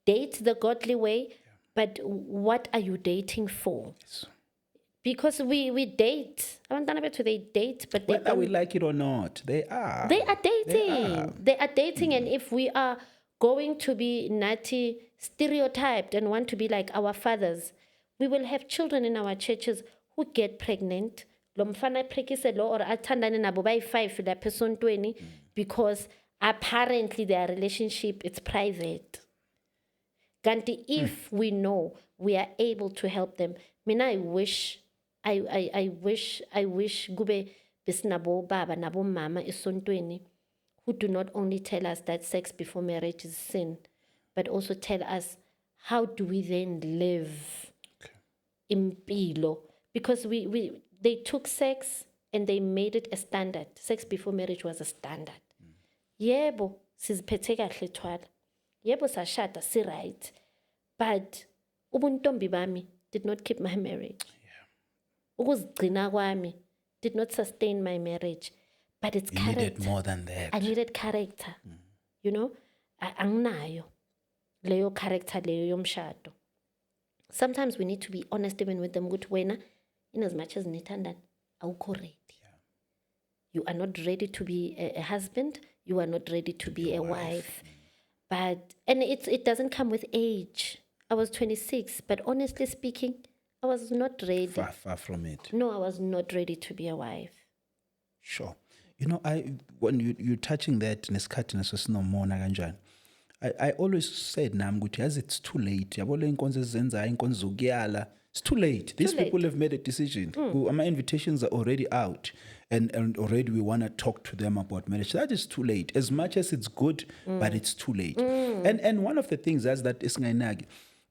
date the godly way, but what are you dating for? Yes. Because we date. They date, but they whether we like it or not, they are. They are dating. They are dating, and if we are going to be nutty, stereotyped, and want to be like our fathers, we will have children in our churches who get pregnant. Lo mfana ephrekise lo or athandane nabo bayi-5 lapha esontweni because apparently their relationship is private. Kanti if we know we are able to help them, I wish kube besinabo baba nabo mama esontweni who do not only tell us that sex before marriage is sin, but also tell us how do we then live impilo, because they took sex and they made it a standard. Sex before marriage was a standard. Yebo siziphethe kahle Twala. Yebo sashada si right. But ubuntombi bami did not keep my marriage. Ukuzigcina kwami did not sustain my marriage. But it's character. You needed more than that. I needed character. You know? Anginayo. Leyo character leyo yomshado. Sometimes we need to be honest even with them. Good wena, in as much as nitanda, awukho ready. You are not ready to be a husband. You are not ready to be a wife. But and it doesn't come with age. I was 26, but honestly speaking, I was not ready. Far from it. No, I was not ready to be a wife. Sure. You know, when you're touching that, I always said, as it's too late. It's too late. These people have made a decision. My invitations are already out. And already we want to talk to them about marriage. That is too late. As much as it's good, but it's too late. And one of the things is that isingayinaki.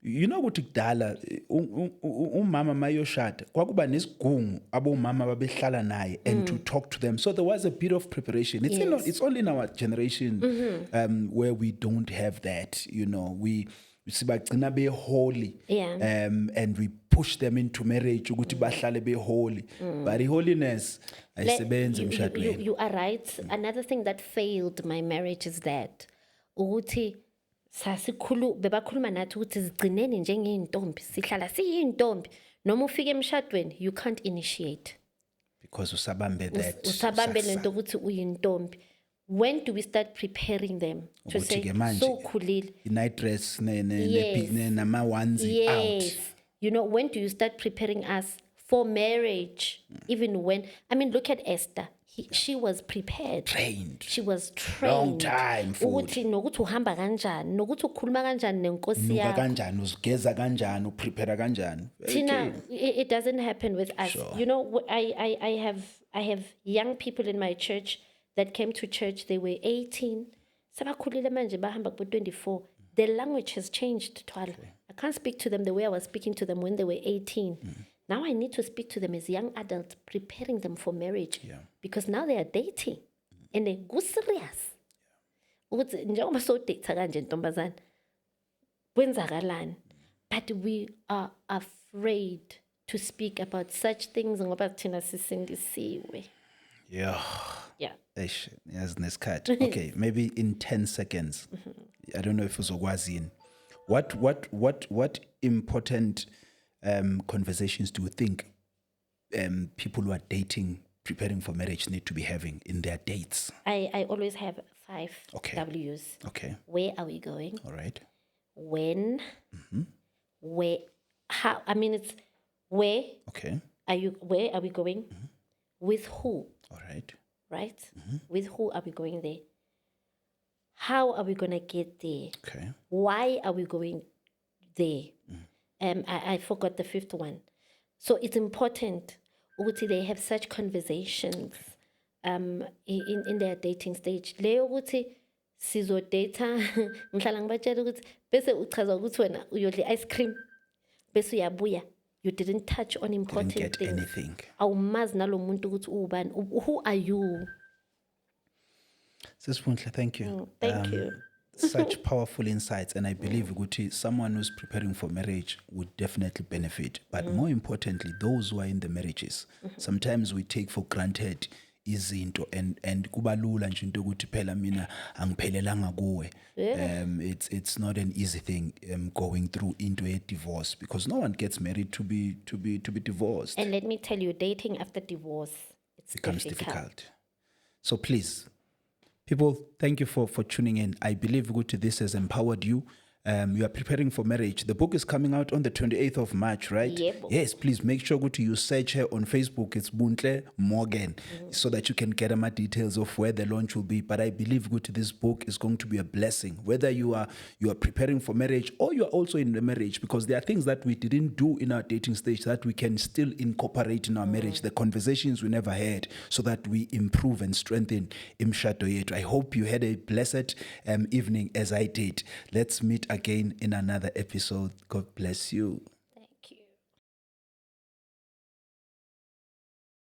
You know what kudala umama mayoshada kwakuba nesigungu abomama babehlala naye and to talk to them. So there was a bit of preparation. It's only in our generation where we don't have that. You know, we sibagcina be holy and we push them into marriage ukuthi bahlale be holy. But the holiness ayisebenzi emshadweni. You are right. Another thing that failed my marriage is that ukuthi bebakhuluma nathi ukuthi zigcineni njengeyintombi sihlala siyintombi noma ufike emshadweni you can't initiate because usabambe that lento ukuthi uyintombi. When do we start preparing them to say so khulile night dress nama onesie out? You know, when do you start preparing us for marriage? Even when look at Esther. She was prepared. Trained. She was trained. Long time food. Nokuthi uhamba kanjani, nokuthi ukhuluma kanjani nenkosi yakho. Kanjani, uzigeza kanjani, uprepare kanjani. Tina, it doesn't happen with us. Sure. You know, I have young people in my church that came to church. They were 18. Sabakhulile manje bahamba ku 24. The language has changed, Twala. I can't speak to them the way I was speaking to them when they were 18. Now I need to speak to them as young adults, preparing them for marriage. Because now they are dating. And they go serious. Njengoba so date kanje ntombazana. Kwenzakalani? But we are afraid to speak about such things ngoba thina sisindisiwe. Yeah. Yes, nesikhathi. Okay, maybe in 10 seconds. I don't know if uzokwazi. What important conversations do you think people who are dating, preparing for marriage, need to be having in their dates? I always have 5 Okay. W's. Okay. Where are we going? All right. When? Where? How? I mean, it's where Okay. where are we going? With who? All right. Right? With who are we going there? How are we going to get there? Okay. Why are we going there? I forgot the 5th one. So it's important ukuthi they have such conversations in their dating stage. Leyo ukuthi sizodata ngihlala ngibatshela ukuthi bese uchaza ukuthi wena uyodla ice cream bese uyabuya. You didn't touch on important Didn't get things. anything. Awumazi nalo muntu ukuthi uwubani. Who are you? Sis Bontle, thank you. Thank you. Such powerful insights, and I believe Guti, someone who's preparing for marriage would definitely benefit. But more importantly, those who are in the marriages, sometimes we take for granted izinto and kubalula nje into ukuthi phela mina angiphelelanga kuwe. It's not an easy thing going through into a divorce, because no one gets married to be divorced. And let me tell you, dating after divorce, it's Becomes difficult. So please, people, thank you for tuning in. I believe Guti, this has empowered you. You are preparing for marriage. The book is coming out on the 28th of March, right? Yep. Yes, please make sure Guti, you search her on Facebook. It's Bontle Morgan, so that you can get more details of where the launch will be. But I believe Guti, this book is going to be a blessing, whether you are preparing for marriage or you are also in the marriage, because there are things that we didn't do in our dating stage that we can still incorporate in our marriage, the conversations we never had, so that we improve and strengthen imshado yetu. I hope you had a blessed evening as I did. Let's meet again in another episode. God bless you.